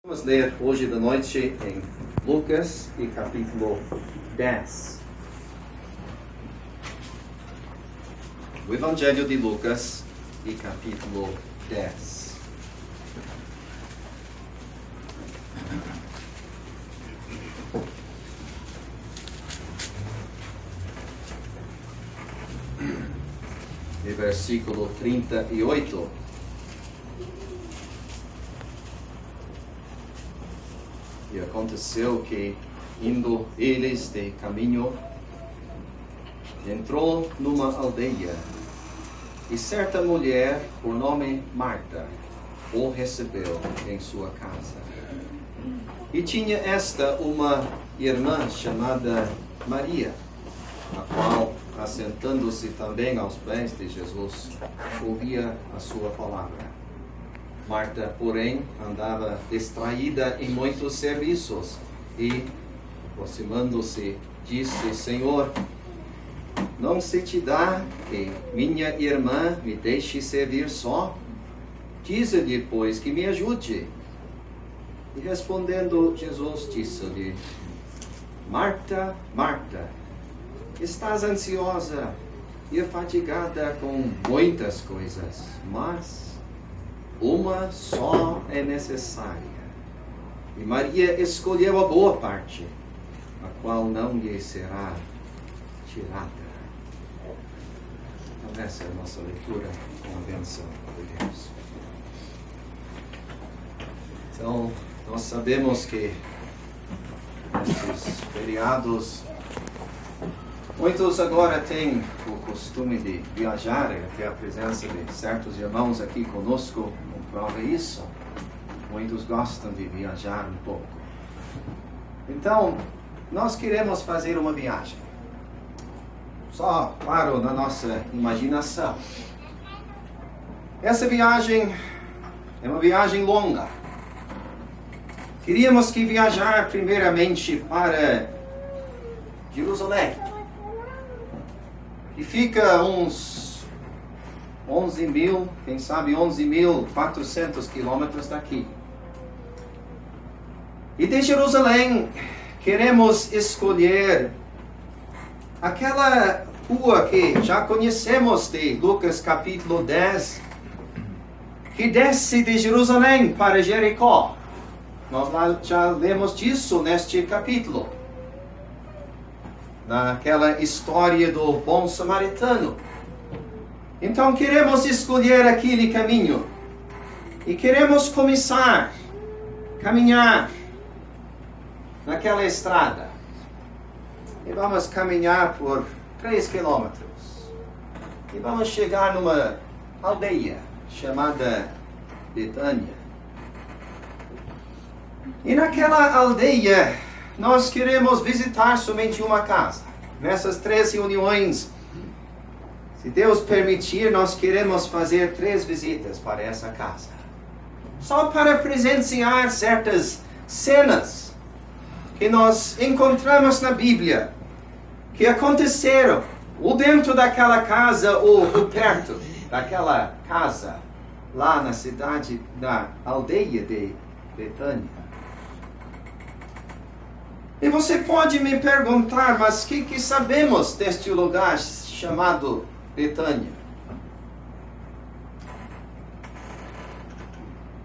Vamos ler hoje da noite em Lucas e capítulo 10. O Evangelho de Lucas e capítulo 10. E versículo 38. E aconteceu que, indo eles de caminho, entrou numa aldeia, e certa mulher, por nome Marta, o recebeu em sua casa. E tinha esta uma irmã chamada Maria, a qual, assentando-se também aos pés de Jesus, ouvia a sua palavra. Marta, porém, andava distraída em muitos serviços e, aproximando-se, disse: Senhor, não se te dá que minha irmã me deixe servir só? Dize-lhe, pois, que me ajude. E respondendo, Jesus disse-lhe: Marta, Marta, estás ansiosa e fatigada com muitas coisas, mas uma só é necessária. E Maria escolheu a boa parte, a qual não lhe será tirada. Então essa é a nossa leitura com a bênção de Deus. Então, nós sabemos que nesses feriados, muitos agora têm o costume de viajar, até a presença de certos irmãos aqui conosco comprova isso. Muitos gostam de viajar um pouco. Então, nós queremos fazer uma viagem. Só, claro, na nossa imaginação. Essa viagem é uma viagem longa. Queríamos que viajar primeiramente para Jerusalém, que fica uns 11.000, quem sabe 11.400 quilômetros daqui. E de Jerusalém queremos escolher aquela rua que já conhecemos de Lucas capítulo 10, que desce de Jerusalém para Jericó. Nós já lemos disso neste capítulo, naquela história do bom samaritano. Então queremos escolher aquele caminho e queremos começar a caminhar naquela estrada. E vamos caminhar por 3 quilômetros. E vamos chegar numa aldeia chamada Betânia. E naquela aldeia nós queremos visitar somente uma casa. Nessas 3 reuniões, se Deus permitir, nós queremos fazer 3 visitas para essa casa. Só para presenciar certas cenas que nós encontramos na Bíblia, que aconteceram ou dentro daquela casa ou perto daquela casa, lá na cidade, na aldeia de Betânia. E você pode me perguntar, mas o que sabemos deste lugar chamado Betânia?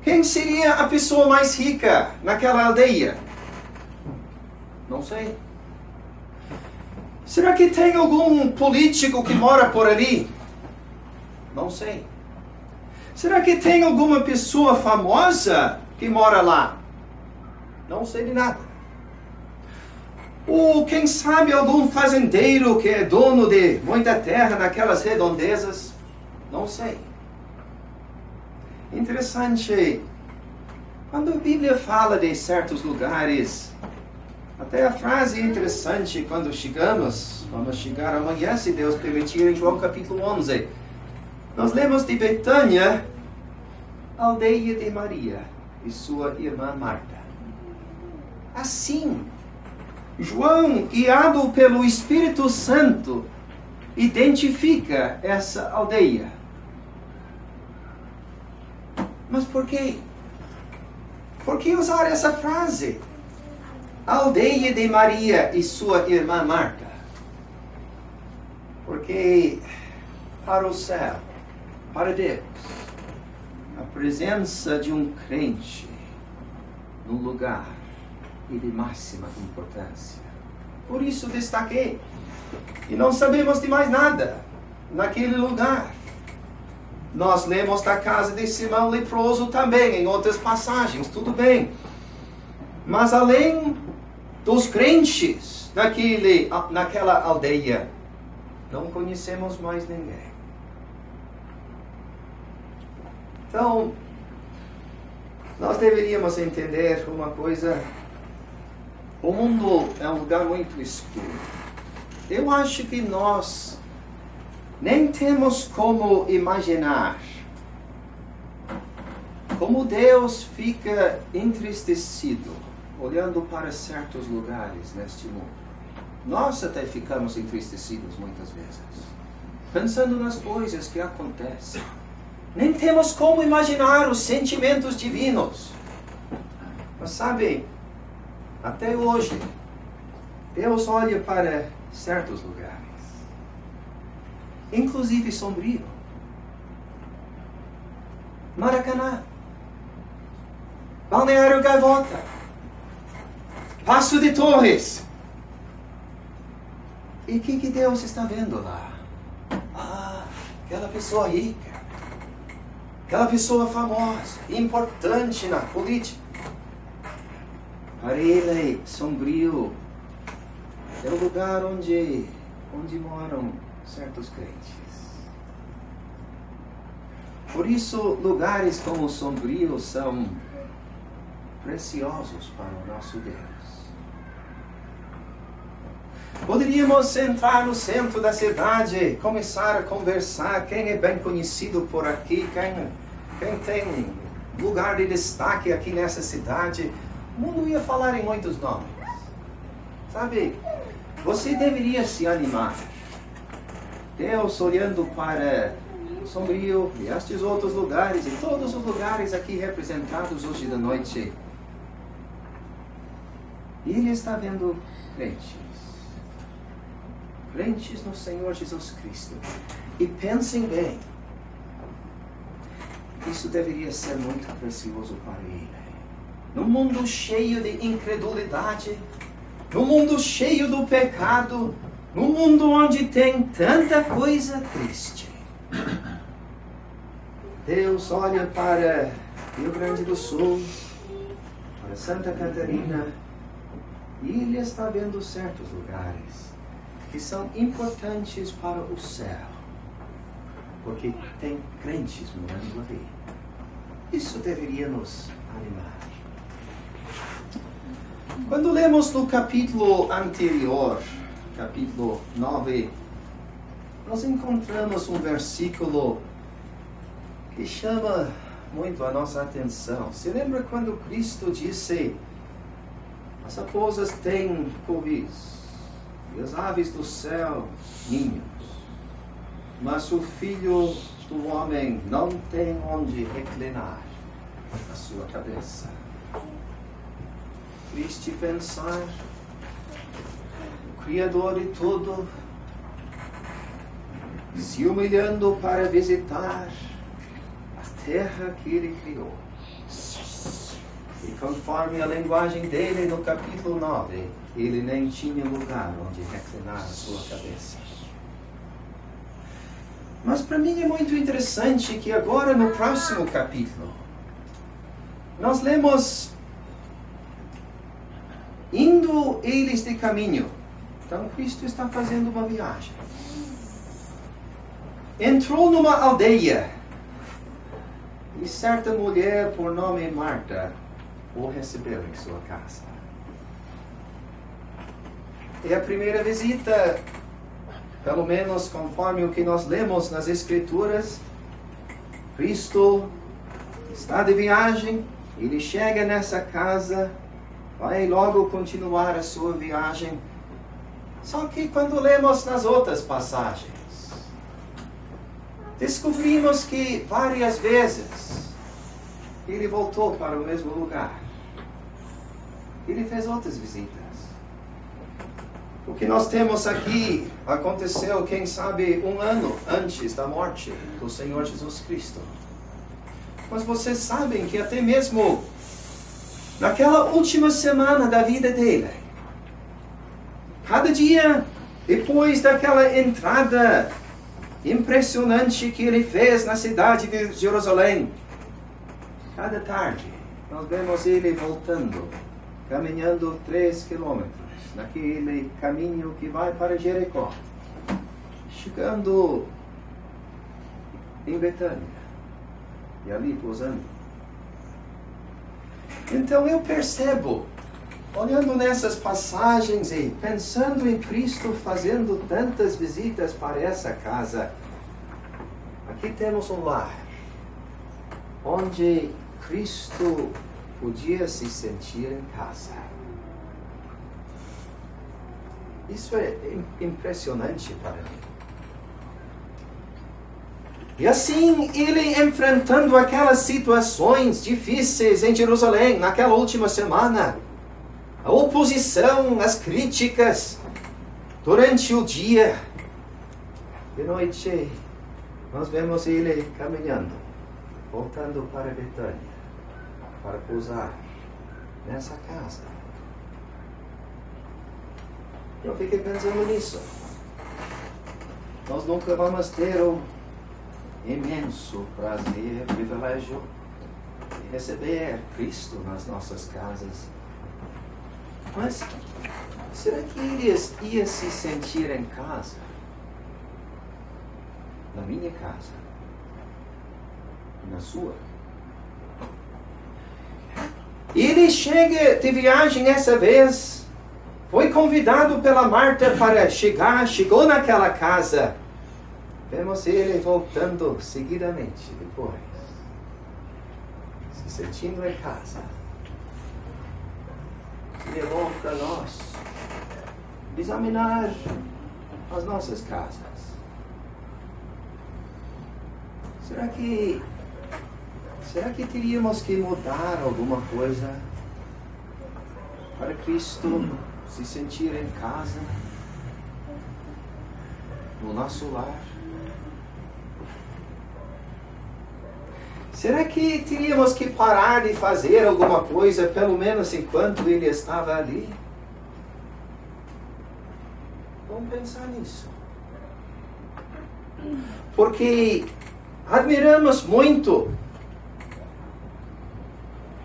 Quem seria a pessoa mais rica naquela aldeia? Não sei. Será que tem algum político que mora por ali? Não sei. Será que tem alguma pessoa famosa que mora lá? Não sei de nada. Ou quem sabe algum fazendeiro que é dono de muita terra naquelas redondezas? Não sei. Interessante, quando a Bíblia fala de certos lugares, até a frase é interessante quando vamos chegar amanhã, se Deus permitir, em João capítulo 11. Nós lemos de Betânia, aldeia de Maria e sua irmã Marta. Assim, João, guiado pelo Espírito Santo, identifica essa aldeia. Mas por quê? Por que usar essa frase? Aldeia de Maria e sua irmã Marta. Porque para o céu, para Deus, a presença de um crente no lugar é de máxima importância. Por isso destaquei. E não sabemos de mais nada naquele lugar. Nós lemos da casa de Simão leproso também, em outras passagens, tudo bem. Mas além dos crentes naquela aldeia, não conhecemos mais ninguém. Então, nós deveríamos entender uma coisa. O mundo é um lugar muito escuro. Eu acho que nós nem temos como imaginar como Deus fica entristecido olhando para certos lugares neste mundo. Nós até ficamos entristecidos muitas vezes, pensando nas coisas que acontecem. Nem temos como imaginar os sentimentos divinos. Mas sabe, até hoje, Deus olha para certos lugares, inclusive Sombrio, Maracanã, Balneário Gaivota, Passo de Torres. E o que Deus está vendo lá? Aquela pessoa rica, aquela pessoa famosa, importante na política. Para ele, Sombrio é o lugar onde moram certos crentes. Por isso, lugares como Sombrio são preciosos para o nosso Deus. Poderíamos entrar no centro da cidade, começar a conversar, quem é bem conhecido por aqui, quem tem lugar de destaque aqui nessa cidade. O mundo ia falar em muitos nomes. Sabe, você deveria se animar. Deus olhando para Sombrio e estes outros lugares, e todos os lugares aqui representados hoje da noite. E Ele está vendo crentes. Crentes no Senhor Jesus Cristo. E pensem bem, isso deveria ser muito precioso para Ele. No mundo cheio de incredulidade, no mundo cheio do pecado, no mundo onde tem tanta coisa triste, Deus olha para Rio Grande do Sul, para Santa Catarina, e Ele está vendo certos lugares que são importantes para o céu, porque tem crentes morando ali. Isso deveria nos animar. Quando lemos no capítulo anterior, capítulo 9, nós encontramos um versículo que chama muito a nossa atenção. Se lembra quando Cristo disse: as raposas têm covis, e as aves do céu ninhos, mas o Filho do Homem não tem onde reclinar a sua cabeça. Triste pensar, o Criador de tudo se humilhando para visitar a terra que Ele criou. E conforme a linguagem dele no capítulo 9, Ele nem tinha lugar onde reclinar a sua cabeça. Mas para mim é muito interessante que agora no próximo capítulo, nós lemos: indo eles de caminho. Então Cristo está fazendo uma viagem. Entrou numa aldeia, e certa mulher por nome Marta o recebeu em sua casa. É a primeira visita, pelo menos conforme o que nós lemos nas Escrituras. Cristo está de viagem, Ele chega nessa casa, vai logo continuar a sua viagem. Só que quando lemos nas outras passagens, descobrimos que várias vezes Ele voltou para o mesmo lugar. Ele fez outras visitas. O que nós temos aqui aconteceu, quem sabe, 1 ano antes da morte do Senhor Jesus Cristo. Mas vocês sabem que até mesmo naquela última semana da vida dele, cada dia depois daquela entrada impressionante que ele fez na cidade de Jerusalém, cada tarde nós vemos ele voltando, caminhando 3 quilômetros, naquele caminho que vai para Jericó, chegando em Betânia e ali pousando. Então eu percebo, olhando nessas passagens e pensando em Cristo fazendo tantas visitas para essa casa, aqui temos um lar onde Cristo podia se sentir em casa. Isso é impressionante para mim. E assim, ele enfrentando aquelas situações difíceis em Jerusalém, naquela última semana, a oposição, as críticas, durante o dia, de noite, nós vemos ele caminhando, voltando para Betânia, para pousar nessa casa. Eu fiquei pensando nisso. Nós nunca vamos ter o imenso prazer, privilégio de receber Cristo nas nossas casas. Mas será que ele ia se sentir em casa? Na minha casa? Na sua? Ele chega de viagem essa vez. Foi convidado pela Marta para chegou naquela casa. Vemos ele voltando seguidamente depois, se sentindo em casa. E é bom para nós examinar as nossas casas. Será que teríamos que mudar alguma coisa para Cristo se sentir em casa, no nosso lar? Será que teríamos que parar de fazer alguma coisa, pelo menos enquanto ele estava ali? Vamos pensar nisso. Porque admiramos muito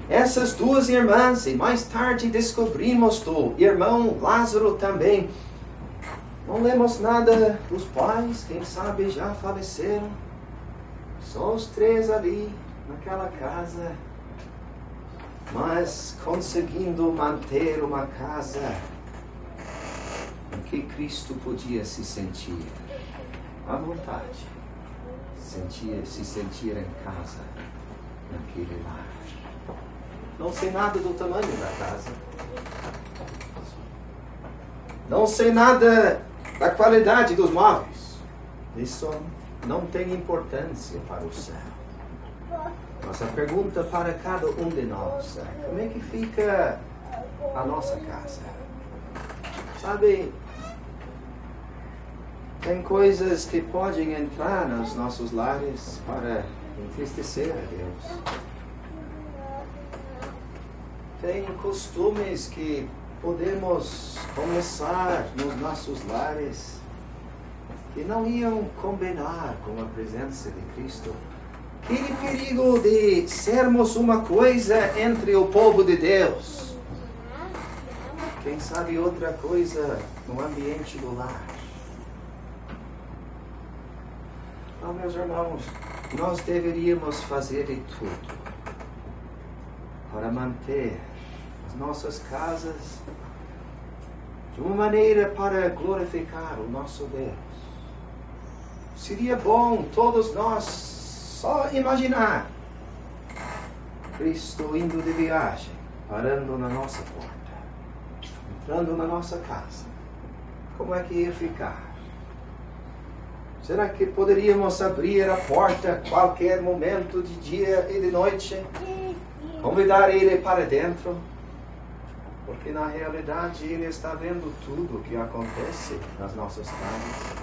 essas 2 irmãs, e mais tarde descobrimos do irmão Lázaro também. Não lemos nada dos pais, quem sabe já faleceram. Só os 3 ali, naquela casa, mas conseguindo manter uma casa em que Cristo podia se sentir à vontade, se sentir em casa, naquele lar. Não sei nada do tamanho da casa. Não sei nada da qualidade dos móveis. Isso não tem importância para o céu. Mas a pergunta para cada um de nós é: como é que fica a nossa casa? Sabe, tem coisas que podem entrar nos nossos lares para entristecer a Deus. Tem costumes que podemos começar nos nossos lares que não iam combinar com a presença de Cristo. Que perigo de sermos uma coisa entre o povo de Deus. Quem sabe outra coisa no ambiente do lar. Então, meus irmãos, nós deveríamos fazer de tudo para manter as nossas casas de uma maneira para glorificar o nosso Deus. Seria bom todos nós só imaginar Cristo indo de viagem, parando na nossa porta, entrando na nossa casa. Como é que ia ficar? Será que poderíamos abrir a porta a qualquer momento de dia e de noite? Convidar ele para dentro? Porque na realidade Ele está vendo tudo o que acontece nas nossas casas.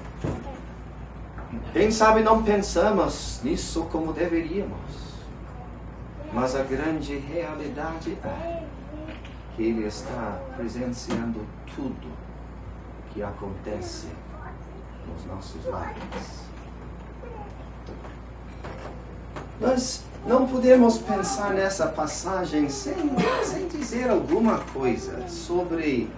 Quem sabe não pensamos nisso como deveríamos. Mas a grande realidade é que Ele está presenciando tudo o que acontece nos nossos lares. Nós não podemos pensar nessa passagem sem dizer alguma coisa sobre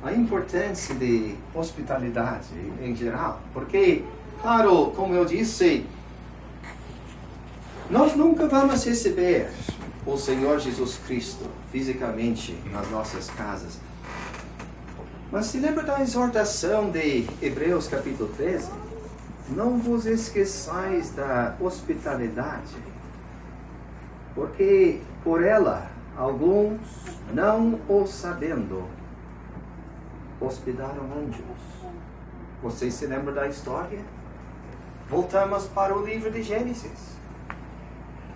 a importância de hospitalidade em geral. Porque, claro, como eu disse, nós nunca vamos receber o Senhor Jesus Cristo fisicamente nas nossas casas. Mas se lembra da exortação de Hebreus capítulo 13? Não vos esqueçais da hospitalidade, porque por ela alguns, não o sabendo, hospedaram anjos. Vocês se lembram da história? Voltamos para o livro de Gênesis.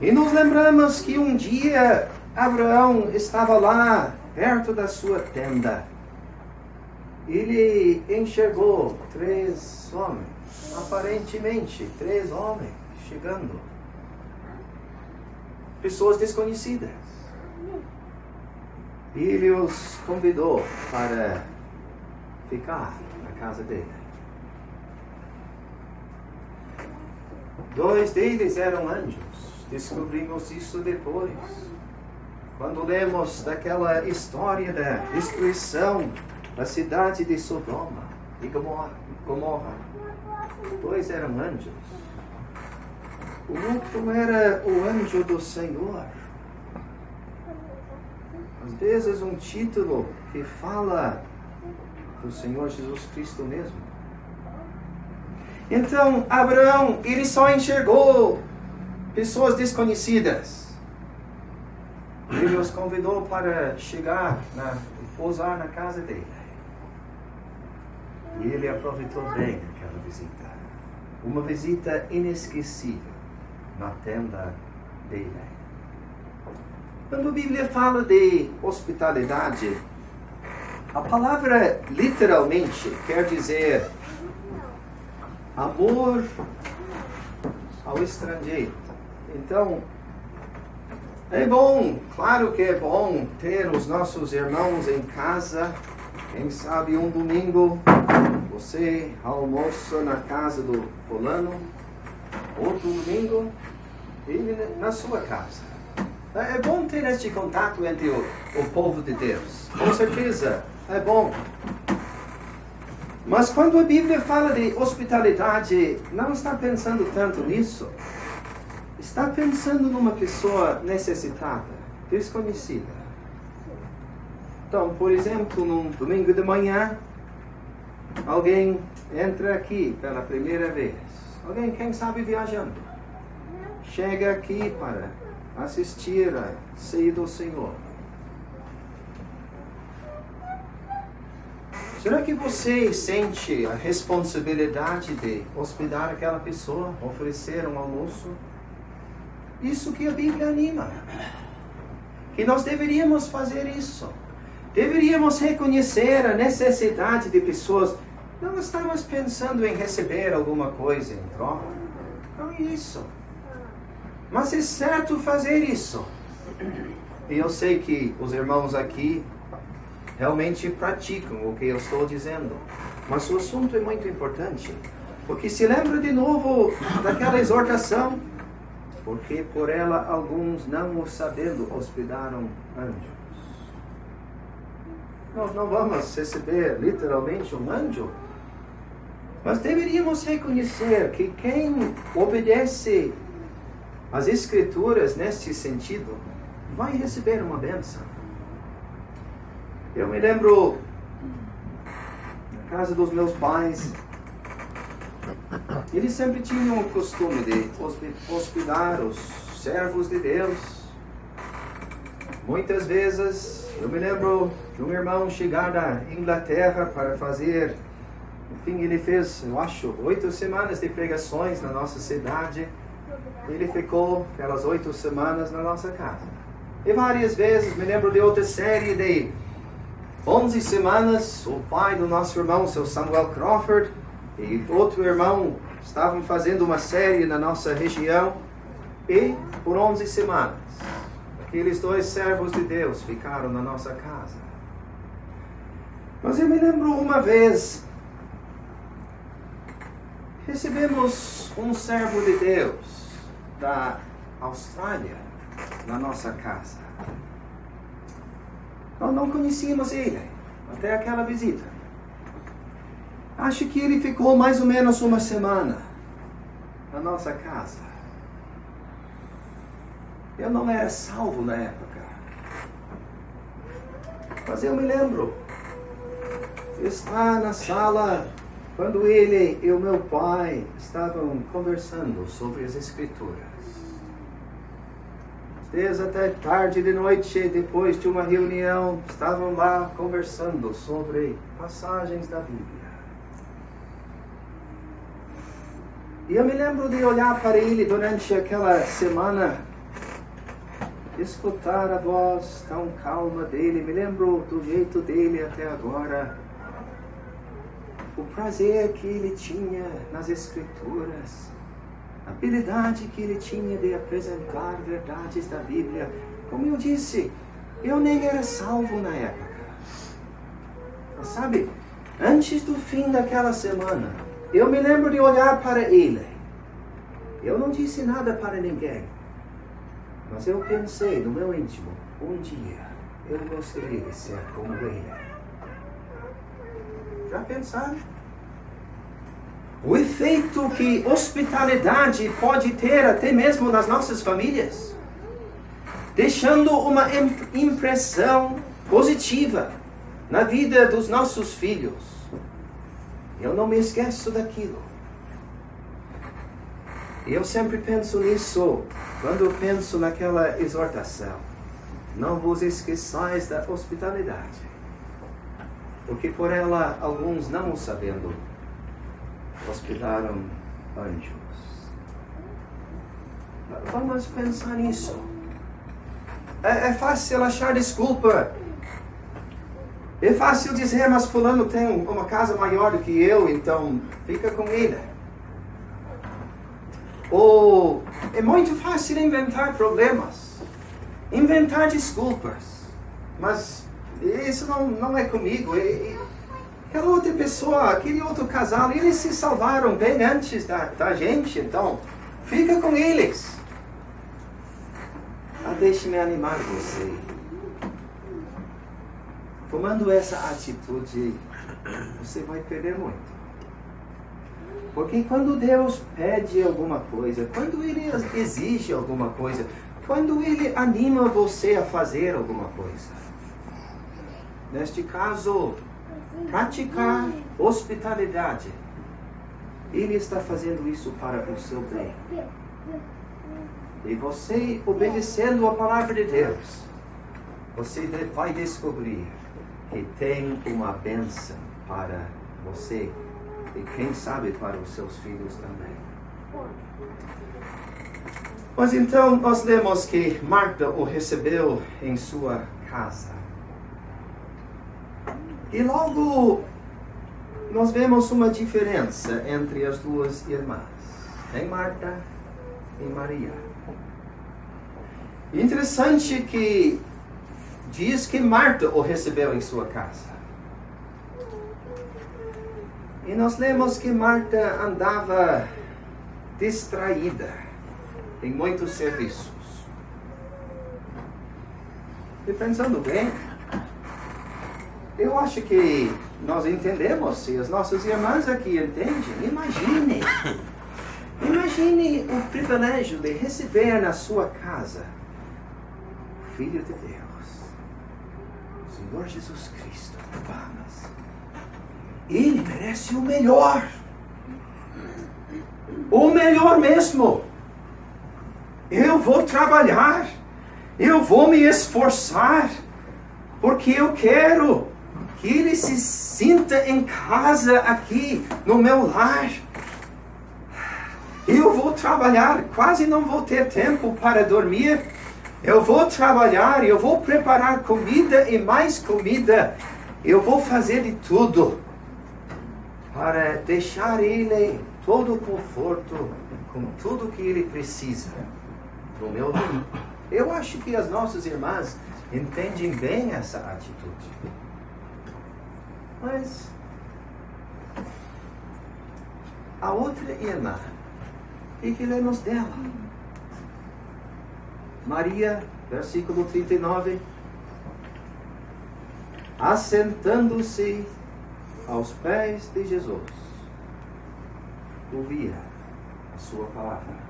E nos lembramos que um dia Abraão estava lá, perto da sua tenda. Ele enxergou 3 homens, aparentemente 3 homens, chegando. Pessoas desconhecidas. E ele os convidou para ficar na casa dele. 2 deles eram anjos. Descobrimos isso depois, quando lemos daquela história da destruição da cidade de Sodoma e Gomorra. 2 eram anjos. O outro era o anjo do Senhor. Às vezes um título que fala do Senhor Jesus Cristo mesmo. Então, Abraão, ele só enxergou pessoas desconhecidas. Ele os convidou para chegar, pousar na casa dele. E ele aproveitou bem aquela visita. Uma visita inesquecível na tenda dele. Quando a Bíblia fala de hospitalidade, a palavra literalmente quer dizer amor ao estrangeiro. Então, é bom, claro que é bom ter os nossos irmãos em casa. Quem sabe um domingo você almoça na casa do fulano, outro domingo ele na sua casa. É bom ter este contato entre o povo de Deus. Com certeza, é bom. Mas quando a Bíblia fala de hospitalidade, não está pensando tanto nisso. Está pensando numa pessoa necessitada, desconhecida. Então, por exemplo, num domingo de manhã, alguém entra aqui pela primeira vez. Alguém, quem sabe, viajando. Chega aqui para assistir a ceia do Senhor. Será que você sente a responsabilidade de hospedar aquela pessoa, oferecer um almoço? Isso que a Bíblia anima. Que nós deveríamos fazer isso. Deveríamos reconhecer a necessidade de pessoas. Não estamos pensando em receber alguma coisa em troca. Não é isso. Mas é certo fazer isso. E eu sei que os irmãos aqui realmente praticam o que eu estou dizendo. Mas o assunto é muito importante. Porque se lembra de novo daquela exortação? Porque por ela alguns, não o sabendo, hospedaram anjos. Nós não vamos receber literalmente um anjo. Mas deveríamos reconhecer que quem obedece às Escrituras neste sentido vai receber uma bênção. Eu me lembro, na casa dos meus pais, eles sempre tinham o costume de hospedar os servos de Deus. Muitas vezes, eu me lembro de um irmão chegar da Inglaterra para fazer, enfim, ele fez, eu acho, 8 semanas de pregações na nossa cidade. Ele ficou aquelas 8 semanas na nossa casa. E várias vezes, me lembro de outra série de 11 semanas, o pai do nosso irmão, seu Samuel Crawford, e outro irmão estavam fazendo uma série na nossa região. E por 11 semanas, aqueles 2 servos de Deus ficaram na nossa casa. Mas eu me lembro uma vez, recebemos um servo de Deus da Austrália na nossa casa. Nós não conhecíamos ele até aquela visita. Acho que ele ficou mais ou menos uma semana na nossa casa. Eu não era salvo na época. Mas eu me lembro de estar na sala quando ele e o meu pai estavam conversando sobre as Escrituras. Desde até tarde de noite, depois de uma reunião, estavam lá conversando sobre passagens da Bíblia. E eu me lembro de olhar para ele durante aquela semana, escutar a voz tão calma dele. Me lembro do jeito dele até agora. O prazer que ele tinha nas Escrituras. A habilidade que ele tinha de apresentar verdades da Bíblia. Como eu disse, eu nem era salvo na época. Mas sabe, antes do fim daquela semana, eu me lembro de olhar para ele. Eu não disse nada para ninguém. Mas eu pensei no meu íntimo, um dia eu gostaria de ser como ele. Já pensaram? O efeito que hospitalidade pode ter até mesmo nas nossas famílias, deixando uma impressão positiva na vida dos nossos filhos. Eu não me esqueço daquilo. Eu sempre penso nisso quando penso naquela exortação. Não vos esqueçais da hospitalidade, porque por ela alguns, não o sabendo, hospedaram anjos. Vamos pensar nisso. É fácil achar desculpa. É fácil dizer, mas fulano tem uma casa maior do que eu, então fica com ele. Ou é muito fácil inventar problemas, inventar desculpas. Mas isso não é comigo. Aquela outra pessoa, aquele outro casal, eles se salvaram bem antes da gente, então fica com eles. Deixe-me animar você. Tomando essa atitude, você vai perder muito. Porque quando Deus pede alguma coisa, quando Ele exige alguma coisa, quando Ele anima você a fazer alguma coisa, neste caso, praticar hospitalidade, Ele está fazendo isso para o seu bem. E você, obedecendo a palavra de Deus, você vai descobrir que tem uma bênção para você e quem sabe para os seus filhos também. Mas então nós lemos que Marta o recebeu em sua casa. E logo nós vemos uma diferença entre as duas irmãs, em Marta e Maria. Interessante que diz que Marta o recebeu em sua casa. E nós lemos que Marta andava distraída em muitos serviços. E pensando bem, eu acho que nós entendemos, se as nossas irmãs aqui entendem. Imagine o privilégio de receber na sua casa o Filho de Deus, o Senhor Jesus Cristo. Vamos. Ele merece o melhor. O melhor mesmo. Eu vou trabalhar. Eu vou me esforçar. Porque eu quero que ele se sinta em casa aqui, no meu lar. Eu vou trabalhar. Quase não vou ter tempo para dormir. Eu vou trabalhar. Eu vou preparar comida e mais comida. Eu vou fazer de tudo para deixar ele todo o conforto, com tudo que ele precisa do meu lado. Eu acho que as nossas irmãs entendem bem essa atitude. Mas a outra irmã, o que lemos dela? Maria, versículo 39, assentando-se aos pés de Jesus, ouvia a sua palavra.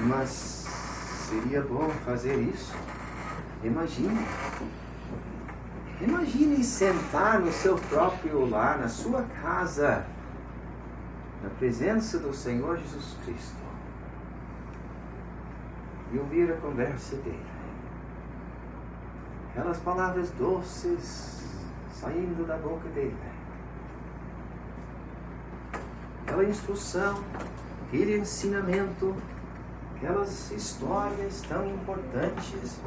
Mas seria bom fazer isso. Imagine sentar no seu próprio lar, na sua casa, na presença do Senhor Jesus Cristo, e ouvir a conversa dele. Aquelas palavras doces saindo da boca dele. Aquela instrução, aquele ensinamento, aquelas histórias tão importantes,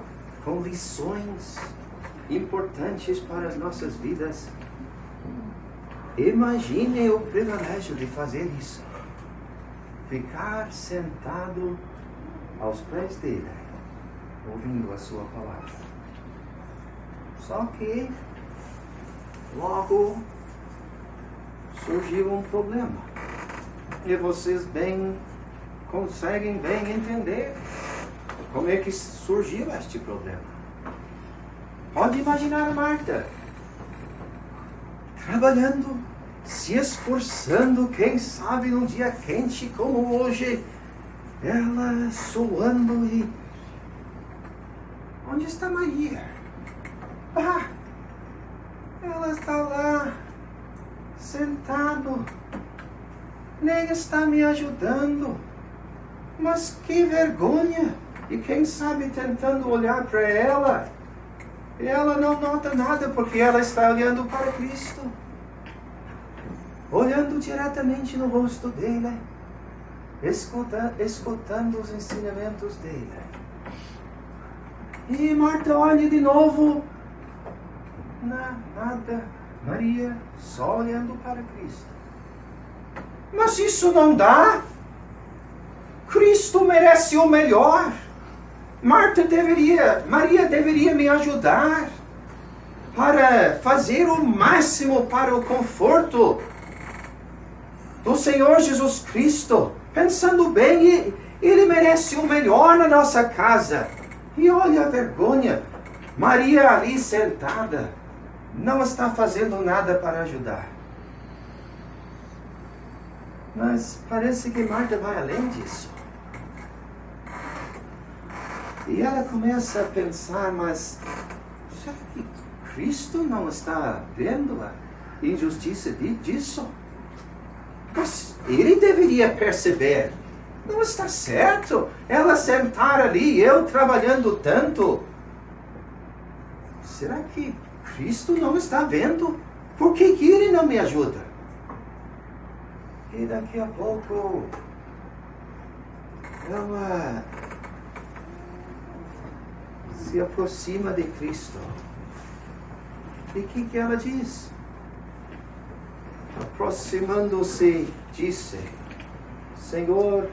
com lições importantes para as nossas vidas. Imagine o privilégio de fazer isso. Ficar sentado aos pés dele, ouvindo a sua palavra. Só que logo surgiu um problema. E vocês conseguem bem entender como é que surgiu este problema. Pode imaginar a Marta trabalhando, se esforçando, quem sabe num dia quente como hoje, ela suando e... Onde está Maria? Ela está lá, sentado, nem está me ajudando. Mas que vergonha! E quem sabe tentando olhar para ela, ela não nota nada porque ela está olhando para Cristo, olhando diretamente no rosto dele, escutando os ensinamentos dele. E Marta olha de novo, nada, Maria só olhando para Cristo. Mas isso não dá. Cristo merece o melhor. Maria deveria me ajudar para fazer o máximo para o conforto do Senhor Jesus Cristo. Pensando bem, Ele merece o melhor na nossa casa. E olha a vergonha, Maria ali sentada, não está fazendo nada para ajudar. Mas parece que Marta vai além disso. E ela começa a pensar, mas será que Cristo não está vendo a injustiça disso? Mas ele deveria perceber. Não está certo ela sentar ali, eu trabalhando tanto. Será que Cristo não está vendo? Por que ele não me ajuda? E daqui a pouco ela se aproxima de Cristo. E o que ela diz? Aproximando-se, disse: Senhor,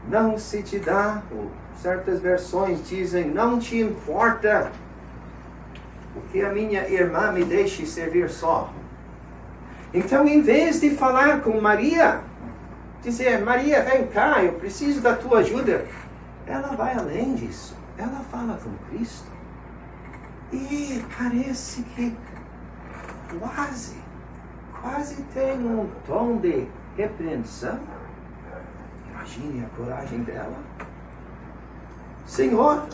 não se te dá, ou certas versões dizem, não te importa o que a minha irmã me deixe servir só. Então, em vez de falar com Maria, dizer, Maria, vem cá, eu preciso da tua ajuda, ela vai além disso. Ela fala com Cristo. E parece que quase tem um tom de repreensão. Imagine a coragem dela. Senhor,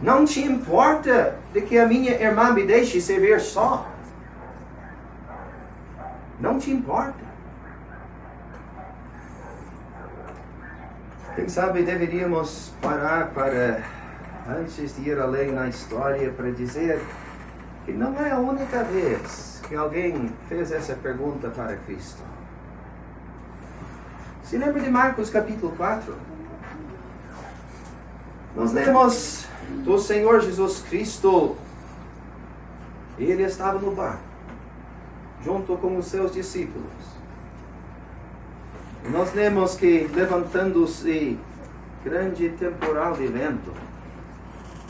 não te importa de que a minha irmã me deixe servir só? Não te importa? Quem sabe deveríamos parar para, antes de ir além na história, para dizer que não é a única vez que alguém fez essa pergunta para Cristo. Se lembra de Marcos capítulo 4? Nós lemos do Senhor Jesus Cristo, ele estava no barco, junto com os seus discípulos. E nós lemos que, levantando-se grande temporal de vento,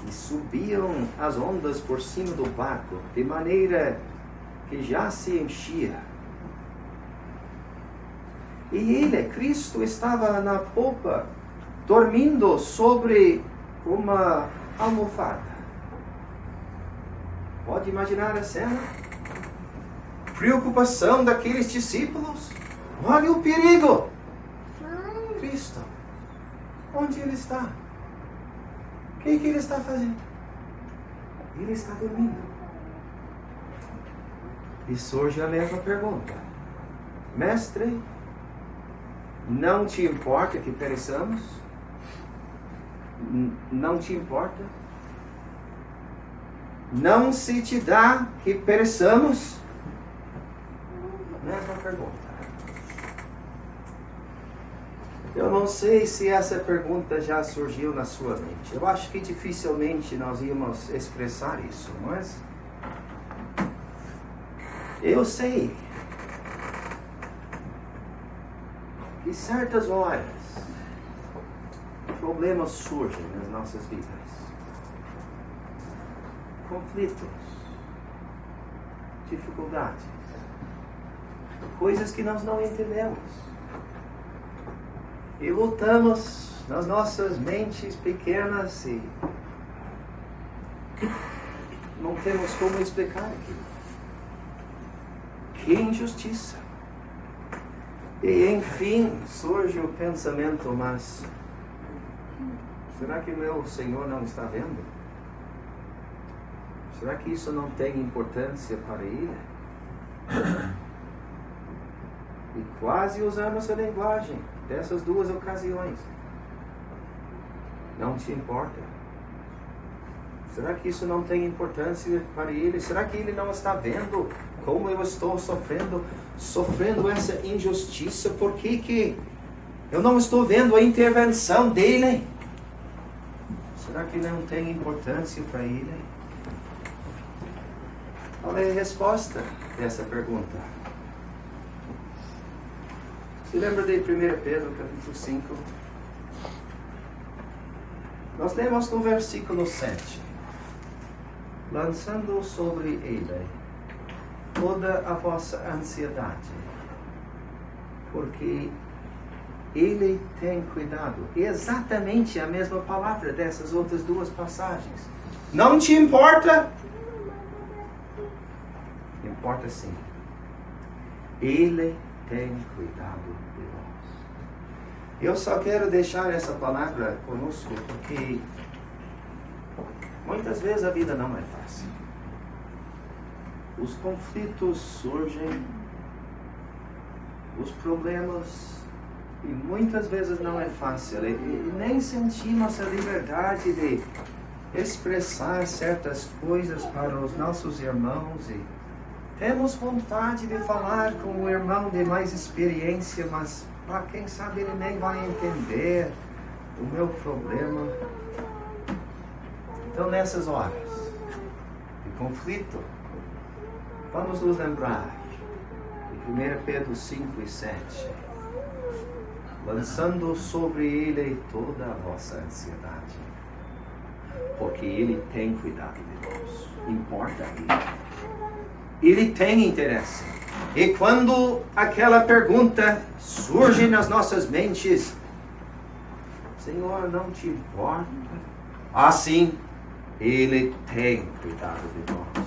e subiam as ondas por cima do barco, de maneira que já se enchia. E ele, Cristo, estava na popa, dormindo sobre uma almofada. Pode imaginar a cena? Preocupação daqueles discípulos. Olha o perigo! Cristo, onde ele está? O que ele está fazendo? Ele está dormindo. E surge a mesma pergunta: Mestre, não te importa que pereçamos? Não te importa? Não se te dá que pereçamos? Mesma pergunta. Eu não sei se essa pergunta já surgiu na sua mente. Eu acho que dificilmente nós íamos expressar isso, mas eu sei que certas horas problemas surgem nas nossas vidas. Conflitos, dificuldades, coisas que nós não entendemos. E lutamos nas nossas mentes pequenas e não temos como explicar aquilo. Que injustiça! E enfim surge o pensamento, mas será que meu Senhor não está vendo? Será que isso não tem importância para Ele? E quase usamos a linguagem dessas duas ocasiões. Não te importa? Será que isso não tem importância para Ele? Será que Ele não está vendo como eu estou sofrendo essa injustiça? Por que eu não estou vendo a intervenção dEle? Será que não tem importância para Ele? Qual é a resposta dessa pergunta? Se lembra de 1 Pedro, capítulo 5? Nós lemos no versículo 7. Lançando sobre Ele toda a vossa ansiedade, porque Ele tem cuidado. Exatamente a mesma palavra dessas outras duas passagens. Não te importa? Importa sim. Ele tem cuidado de nós. Eu só quero deixar essa palavra conosco porque muitas vezes a vida não é fácil. Os conflitos surgem, os problemas, e muitas vezes não é fácil. E nem sentimos a liberdade de expressar certas coisas para os nossos irmãos. E temos vontade de falar com o irmão de mais experiência, mas quem sabe ele nem vai entender o meu problema. Então, nessas horas de conflito, vamos nos lembrar de 1 Pedro 5 e 7. Lançando sobre Ele toda a vossa ansiedade, porque Ele tem cuidado de nós. Importa Ele. Ele tem interesse. E quando aquela pergunta surge nas nossas mentes, Senhor, não te importa? Assim, Ele tem cuidado de nós.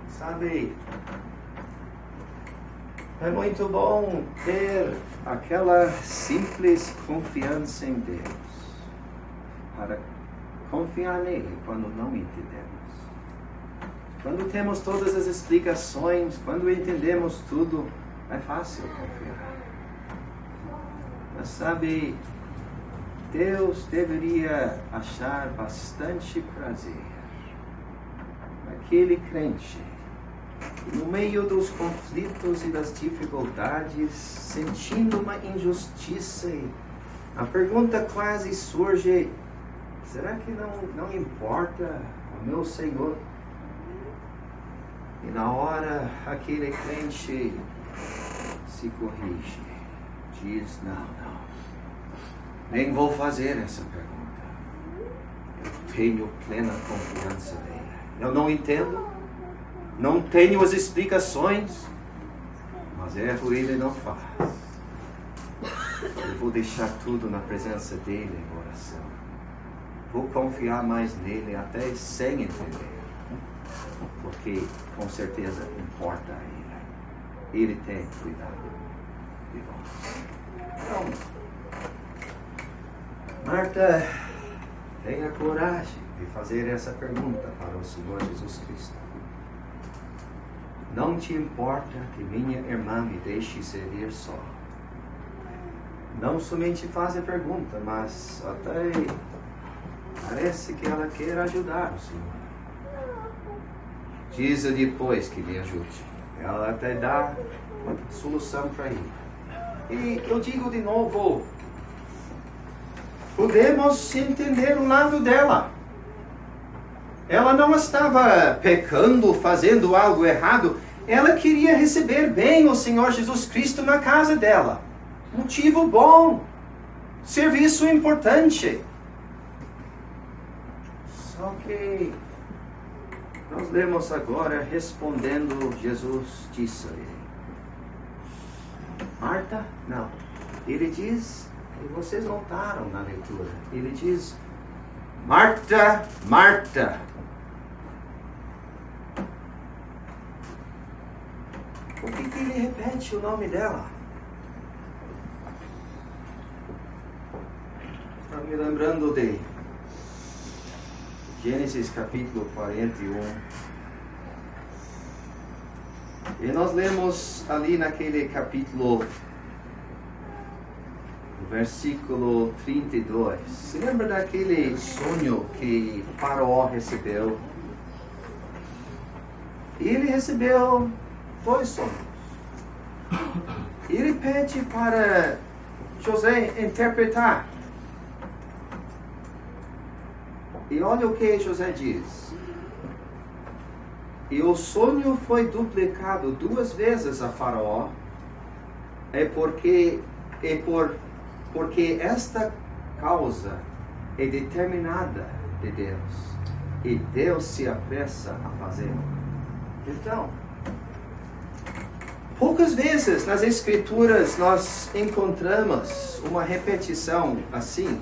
Sabe, é muito bom ter aquela simples confiança em Deus, para confiar nele quando não entendemos. Quando temos todas as explicações, quando entendemos tudo, é fácil confiar. Mas sabe, Deus deveria achar bastante prazer naquele crente, no meio dos conflitos e das dificuldades, sentindo uma injustiça. A pergunta quase surge: será que não importa ao meu Senhor? E na hora aquele crente se corrige, diz, não, nem vou fazer essa pergunta. Eu tenho plena confiança nele. Eu não entendo, não tenho as explicações, mas erro ele não faz. Eu vou deixar tudo na presença dele em oração. Vou confiar mais nele até sem entender. Porque com certeza importa a ele. Ele tem cuidado de nós. Então, Marta, tenha coragem de fazer essa pergunta para o Senhor Jesus Cristo. Não te importa que minha irmã me deixe servir só? Não somente faz a pergunta, mas até parece que ela quer ajudar o Senhor. Diz depois que me ajude. Ela até dá solução para ele. E eu digo de novo, podemos entender o lado dela. Ela não estava pecando, fazendo algo errado. Ela queria receber bem o Senhor Jesus Cristo na casa dela. Motivo bom. Serviço importante. Só que nós lemos agora respondendo, Jesus disse a ele. Marta? Não. Ele diz, e vocês notaram na leitura, ele diz, Marta, Marta. Por que ele repete o nome dela? Está me lembrando de Gênesis capítulo 41. E nós lemos ali naquele capítulo, no versículo 32. Se lembra daquele sonho que Faraó recebeu? Ele recebeu 2 sonhos. Ele pede para José interpretar. E olha o que José diz. E o sonho foi duplicado 2 vezes a Faraó, porque esta causa é determinada de Deus, e Deus se apressa a fazê-lo. Então, poucas vezes nas Escrituras nós encontramos uma repetição assim.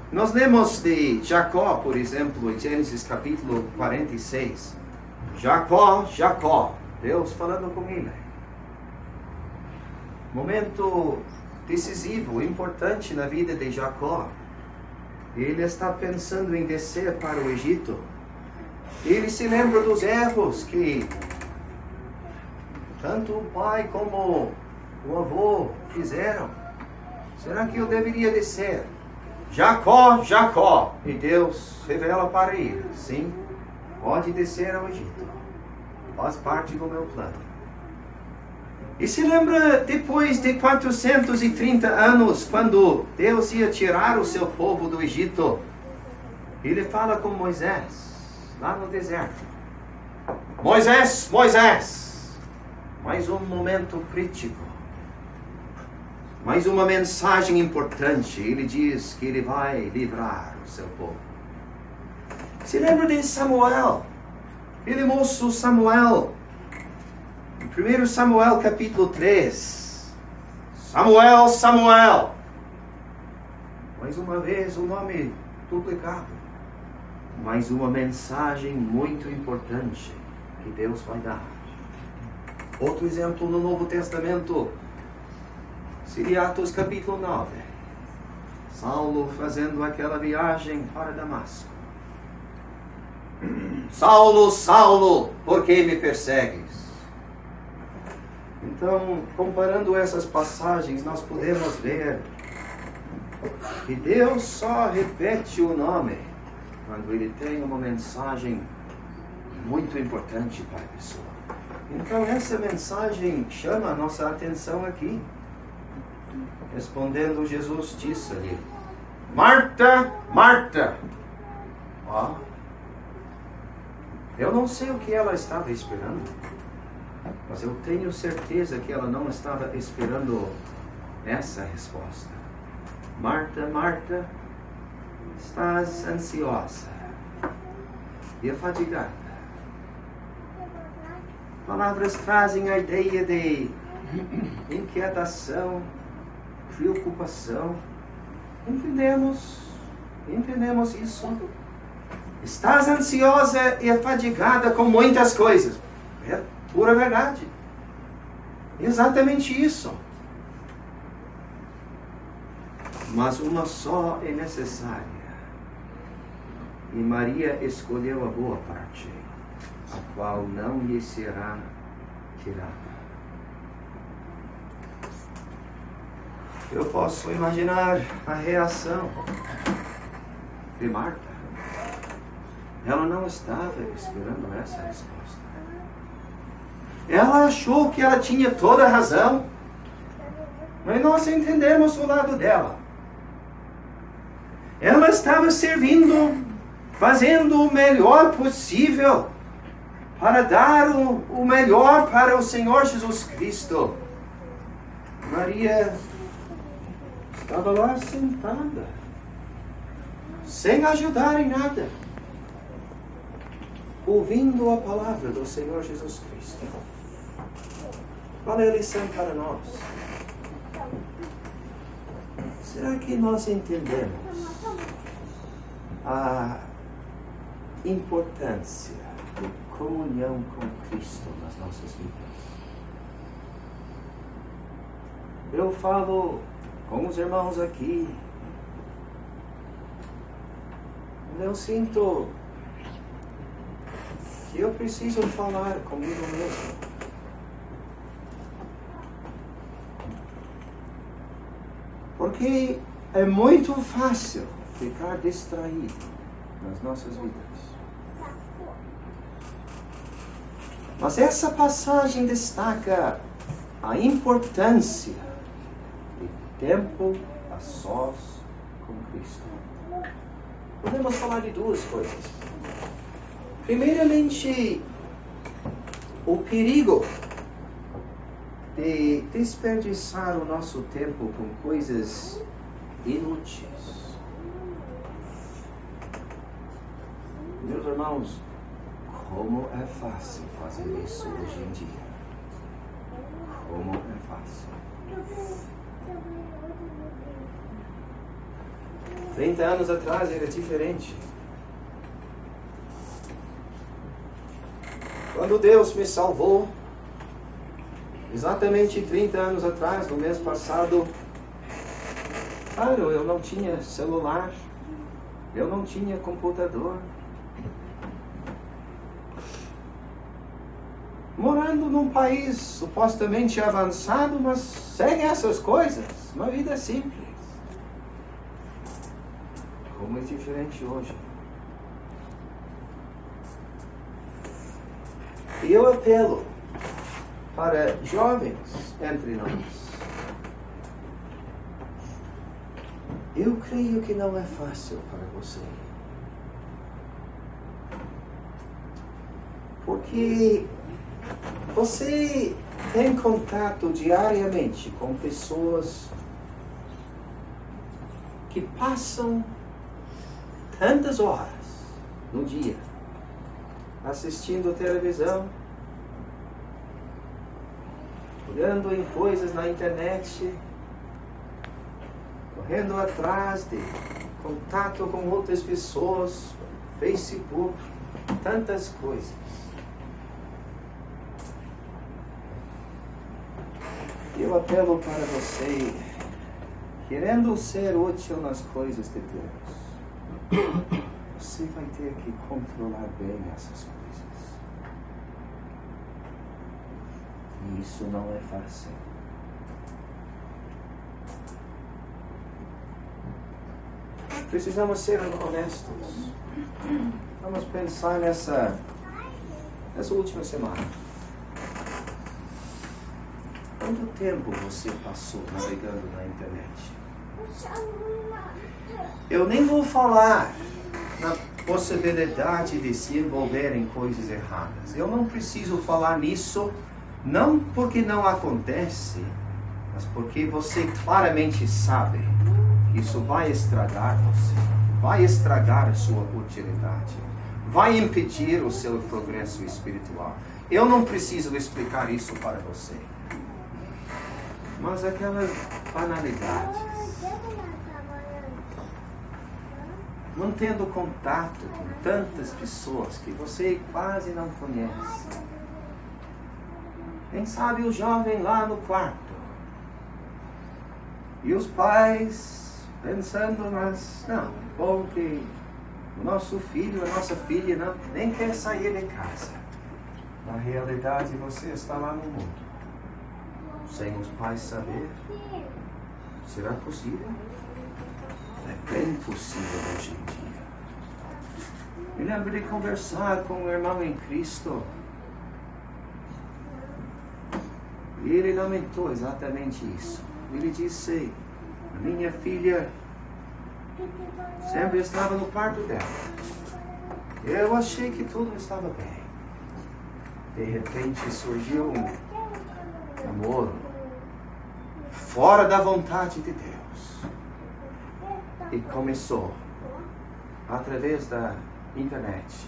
Nós lemos de Jacó, por exemplo, em Gênesis capítulo 46. Jacó, Jacó, Deus falando com ele. Momento decisivo, importante na vida de Jacó. Ele está pensando em descer para o Egito. Ele se lembra dos erros que tanto o pai como o avô fizeram. Será que eu deveria descer? Jacó, Jacó. E Deus revela para ele, sim, pode descer ao Egito. Faz parte do meu plano. E se lembra depois de 430 anos, quando Deus ia tirar o seu povo do Egito, ele fala com Moisés, lá no deserto. Moisés, Moisés. Mais um momento crítico. Mais uma mensagem importante. Ele diz que ele vai livrar o seu povo. Se lembra de Samuel? Aquele moço Samuel. Em 1 Samuel capítulo 3. Samuel, Samuel. Mais uma vez o nome duplicado. Mais uma mensagem muito importante que Deus vai dar. Outro exemplo no Novo Testamento seria Atos capítulo 9. Saulo fazendo aquela viagem para Damasco. Saulo, Saulo, por que me persegues? Então, comparando essas passagens, nós podemos ver que Deus só repete o nome quando Ele tem uma mensagem muito importante para a pessoa. Então, essa mensagem chama a nossa atenção aqui. Respondendo, Jesus disse ali, Marta, Marta. Ó, eu não sei o que ela estava esperando, mas eu tenho certeza que ela não estava esperando essa resposta. Marta, Marta, estás ansiosa e afadigada. Palavras trazem a ideia de inquietação, preocupação. Entendemos isso. Estás ansiosa e afadigada com muitas coisas. É pura verdade. Exatamente isso. Mas uma só é necessária. E Maria escolheu a boa parte, a qual não lhe será tirada. Eu posso imaginar a reação de Marta. Ela não estava esperando essa resposta. Ela achou que ela tinha toda a razão. Mas nós entendemos o lado dela. Ela estava servindo, fazendo o melhor possível para dar o melhor para o Senhor Jesus Cristo. Maria estava lá sentada, sem ajudar em nada, ouvindo a palavra do Senhor Jesus Cristo. Qual é a lição para nós? Será que nós entendemos a importância de comunhão com Cristo nas nossas vidas? Eu falo com os irmãos aqui, eu sinto que eu preciso falar comigo mesmo. Porque é muito fácil ficar distraído nas nossas vidas. Mas essa passagem destaca a importância de tempo a sós com Cristo. Podemos falar de duas coisas. Primeiramente, o perigo de desperdiçar o nosso tempo com coisas inúteis. Meus irmãos, como é fácil fazer isso hoje em dia. Como é fácil. 30 anos atrás era diferente. Quando Deus me salvou, exatamente 30 anos atrás, no mês passado, claro, eu não tinha celular, eu não tinha computador. Morando num país supostamente avançado, mas segue essas coisas, uma vida simples. Como é diferente hoje. E eu apelo para jovens entre nós. Eu creio que não é fácil para você. Porque você tem contato diariamente com pessoas que passam tantas horas no dia assistindo televisão, olhando em coisas na internet, correndo atrás de contato com outras pessoas, Facebook, tantas coisas. Eu apelo para você, querendo ser útil nas coisas de Deus, você vai ter que controlar bem essas coisas. E isso não é fácil. Precisamos ser honestos. Vamos pensar nessa última semana. Quanto tempo você passou navegando na internet? Eu nem vou falar na possibilidade de se envolver em coisas erradas. Eu não preciso falar nisso, não porque não acontece, mas porque você claramente sabe que isso vai estragar você, vai estragar a sua utilidade, vai impedir o seu progresso espiritual. Eu não preciso explicar isso para você. Mas aquelas banalidades, mantendo contato com tantas pessoas que você quase não conhece. Quem sabe o jovem lá no quarto. E os pais pensando, mas não, bom que o nosso filho, a nossa filha nem quer sair de casa. Na realidade você está lá no mundo. Sem os pais saber. Será possível? É bem possível hoje em dia. Me lembro de conversar com um irmão em Cristo. E ele lamentou exatamente isso. Ele disse, a minha filha sempre estava no quarto dela. Eu achei que tudo estava bem. De repente surgiu um namoro fora da vontade de Deus. E começou através da internet,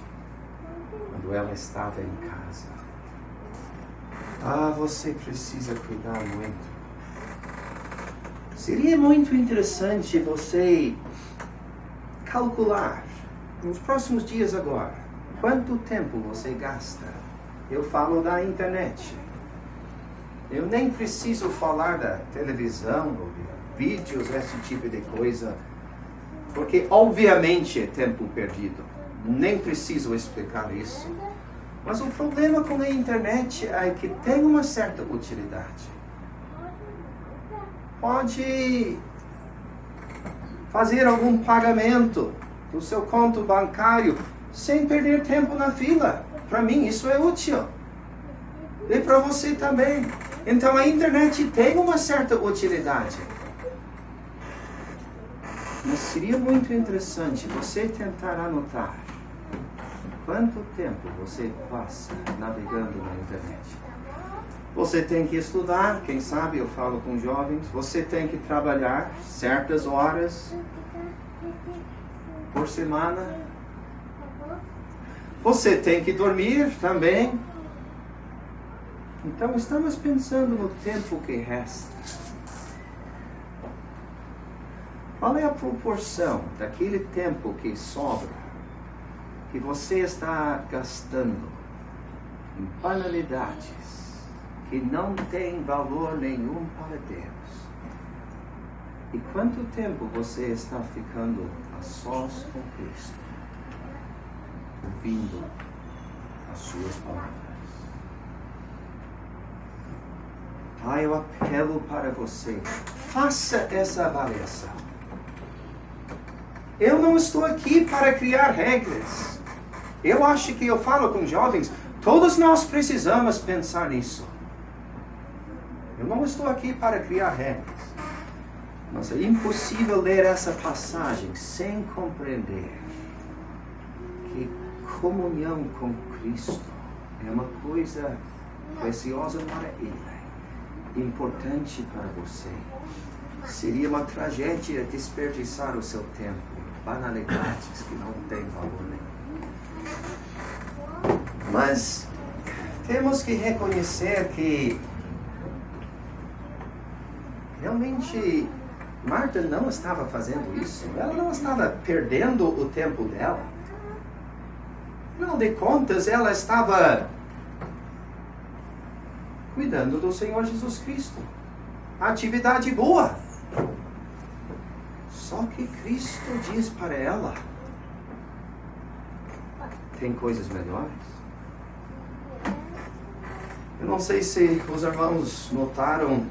quando ela estava em casa. Ah, você precisa cuidar muito. Seria muito interessante você calcular, nos próximos dias agora, quanto tempo você gasta. Eu falo da internet. Eu nem preciso falar da televisão, ou de vídeos, esse tipo de coisa, porque obviamente é tempo perdido. Nem preciso explicar isso. Mas o problema com a internet é que tem uma certa utilidade. Pode fazer algum pagamento do seu conto bancário sem perder tempo na fila. Para mim isso é útil. E para você também. Então a internet tem uma certa utilidade. Mas seria muito interessante você tentar anotar quanto tempo você passa navegando na internet. Você tem que estudar, quem sabe eu falo com jovens, você tem que trabalhar certas horas por semana. Você tem que dormir também. Então estamos pensando no tempo que resta. Qual é a proporção daquele tempo que sobra, que você está gastando em banalidades que não têm valor nenhum para Deus? E quanto tempo você está ficando a sós com Cristo, ouvindo as suas palavras? Eu apelo para você, faça essa avaliação. Eu não estou aqui para criar regras. Eu acho que eu falo com jovens, todos nós precisamos pensar nisso. Eu não estou aqui para criar regras. Mas é impossível ler essa passagem sem compreender que comunhão com Cristo é uma coisa preciosa para Ele, importante para você. Seria uma tragédia desperdiçar o seu tempo em banalidades que não têm valor nenhum. Mas temos que reconhecer que realmente Marta não estava fazendo isso. Ela não estava perdendo o tempo dela. Afinal de contas, ela estava cuidando do Senhor Jesus Cristo. Atividade boa. Só que Cristo diz para ela, tem coisas melhores. Eu não sei se os irmãos notaram,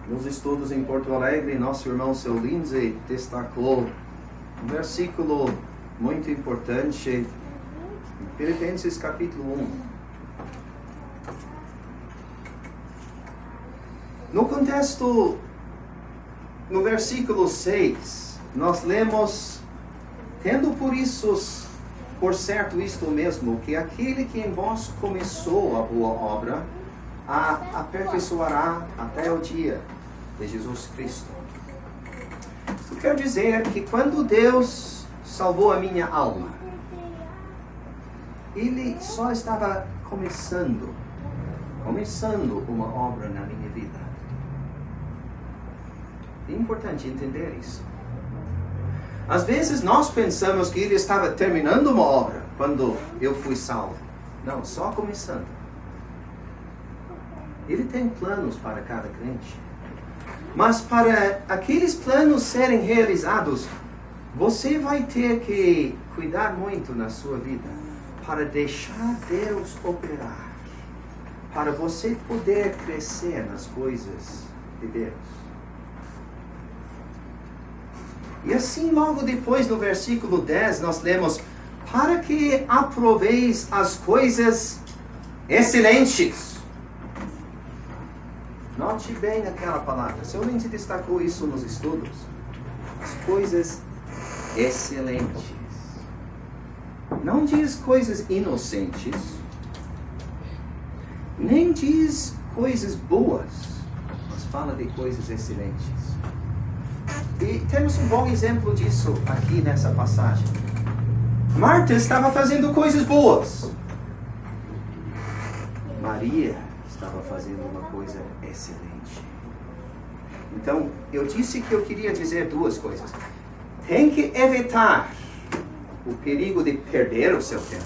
nos estudos em Porto Alegre, nosso irmão seu Lindsay destacou um versículo muito importante em Filipenses capítulo 1. No contexto no versículo 6, nós lemos: tendo por certo isto mesmo, que aquele que em vós começou a boa obra, a aperfeiçoará até o dia de Jesus Cristo. Eu quero dizer que quando Deus salvou a minha alma, Ele só estava começando uma obra na minha vida. É importante entender isso. Às vezes nós pensamos que Ele estava terminando uma obra quando eu fui salvo. Não, só começando. Ele tem planos para cada crente. Mas para aqueles planos serem realizados, você vai ter que cuidar muito na sua vida para deixar Deus operar, para você poder crescer nas coisas de Deus. E assim, logo depois, no versículo 10, nós lemos: para que aproveis as coisas excelentes. Note bem aquela palavra. Se alguém te destacou isso nos estudos, as coisas excelentes. Não diz coisas inocentes, nem diz coisas boas, mas fala de coisas excelentes. E temos um bom exemplo disso aqui nessa passagem. Marta estava fazendo coisas boas. Maria estava fazendo uma coisa excelente. Então, eu disse que eu queria dizer duas coisas. Tem que evitar o perigo de perder o seu tempo.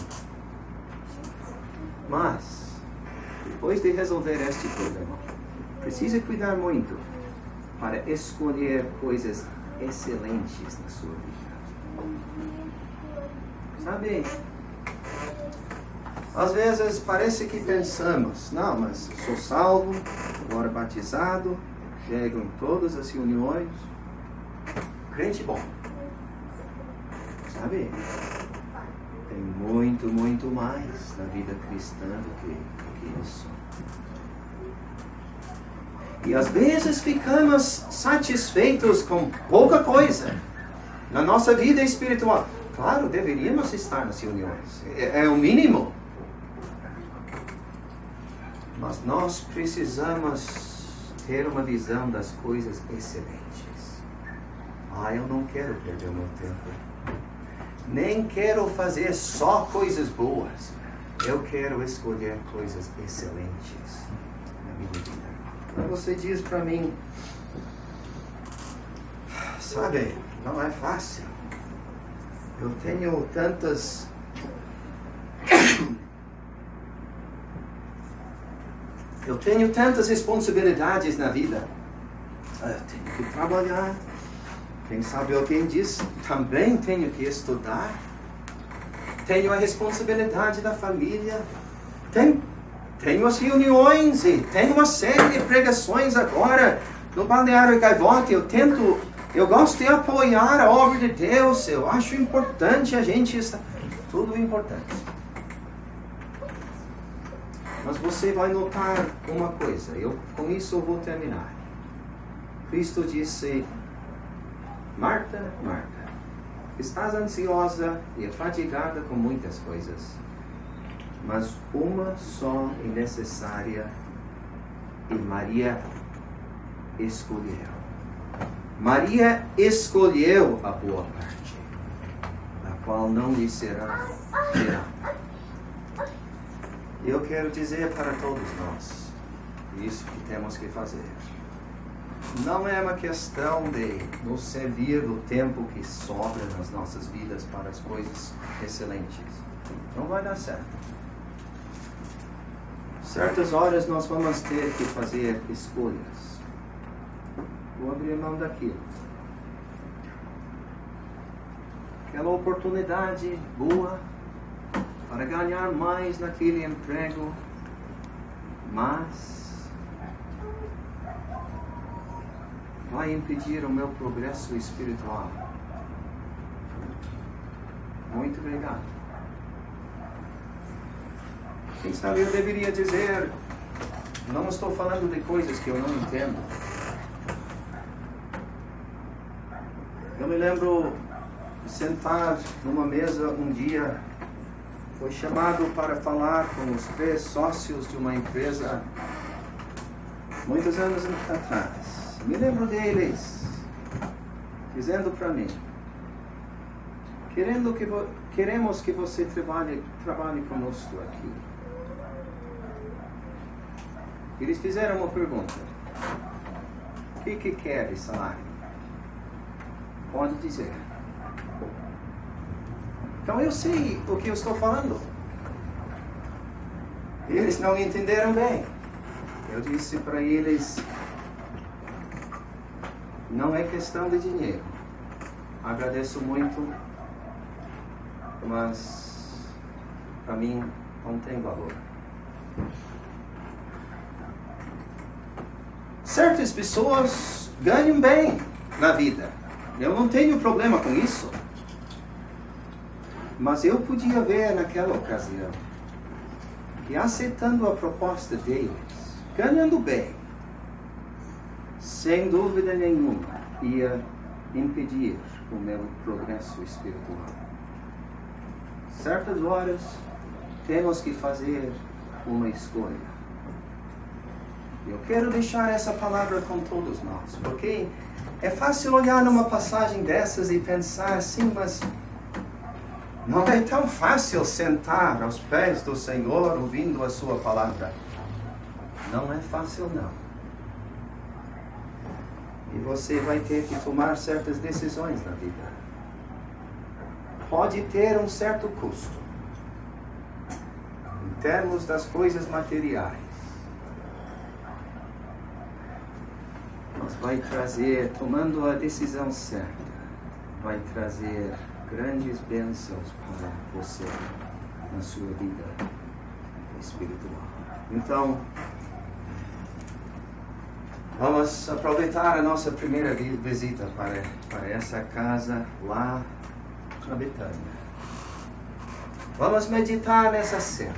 Mas, depois de resolver este problema, precisa cuidar muito para escolher coisas excelentes na sua vida. Sabe, às vezes parece que pensamos: não, mas sou salvo, agora batizado, chego em todas as reuniões, crente bom. Sabe, tem muito mais na vida cristã do que isso. E às vezes ficamos satisfeitos com pouca coisa na nossa vida espiritual. Claro, deveríamos estar nas reuniões, é o mínimo. Mas nós precisamos ter uma visão das coisas excelentes. Eu não quero perder o meu tempo. Nem quero fazer só coisas boas. Eu quero escolher coisas excelentes na minha vida. Você diz para mim: sabe, não é fácil. Eu tenho tantas responsabilidades na vida. Eu tenho que trabalhar. Quem sabe alguém diz: também tenho que estudar. Tenho a responsabilidade da família. Tenho as reuniões e tenho uma série de pregações agora no Balneário Gaivota. Eu gosto de apoiar a obra de Deus. Eu acho importante a gente estar. Tudo importante. Mas você vai notar uma coisa. Com isso eu vou terminar. Cristo disse: Marta, Marta, estás ansiosa e fatigada com muitas coisas. Mas uma só é necessária, e Maria escolheu. Maria escolheu a boa parte, a qual não lhe será tirada. Eu quero dizer para todos nós, isso que temos que fazer. Não é uma questão de nos servir do tempo que sobra nas nossas vidas para as coisas excelentes. Não vai dar certo. Certas horas nós vamos ter que fazer escolhas. Vou abrir mão daquilo. Aquela oportunidade boa para ganhar mais naquele emprego, mas vai impedir o meu progresso espiritual. Muito obrigado. Quem sabe eu deveria dizer: não estou falando de coisas que eu não entendo. me lembro de sentar numa mesa um dia, fui chamado para falar com os 3 sócios de uma empresa muitos anos atrás. Me lembro deles dizendo para mim: queremos que você trabalhe conosco aqui. Eles fizeram uma pergunta: o que quer de salário? Pode dizer. Então eu sei o que eu estou falando. Eles não entenderam bem. Eu disse para eles: não é questão de dinheiro. Agradeço muito, mas para mim não tem valor. Certas pessoas ganham bem na vida. Eu não tenho problema com isso. Mas eu podia ver naquela ocasião que, aceitando a proposta deles, ganhando bem, sem dúvida nenhuma, ia impedir o meu progresso espiritual. Certas horas, temos que fazer uma escolha. Eu quero deixar essa palavra com todos nós, porque é fácil olhar numa passagem dessas e pensar assim, mas não é tão fácil sentar aos pés do Senhor ouvindo a sua palavra. Não é fácil, não. E você vai ter que tomar certas decisões na vida. Pode ter um certo custo, em termos das coisas materiais. Mas vai trazer, tomando a decisão certa, vai trazer grandes bênçãos para você na sua vida espiritual. Então, vamos aproveitar a nossa primeira visita para essa casa lá na Betânia. Vamos meditar nessa cena.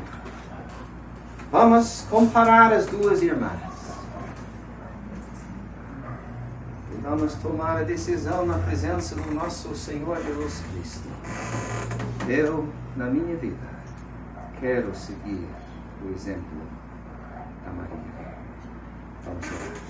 Vamos comparar as 2 irmãs. E vamos tomar a decisão na presença do nosso Senhor Jesus Cristo. Eu, na minha vida, quero seguir o exemplo da Maria. Vamos orar.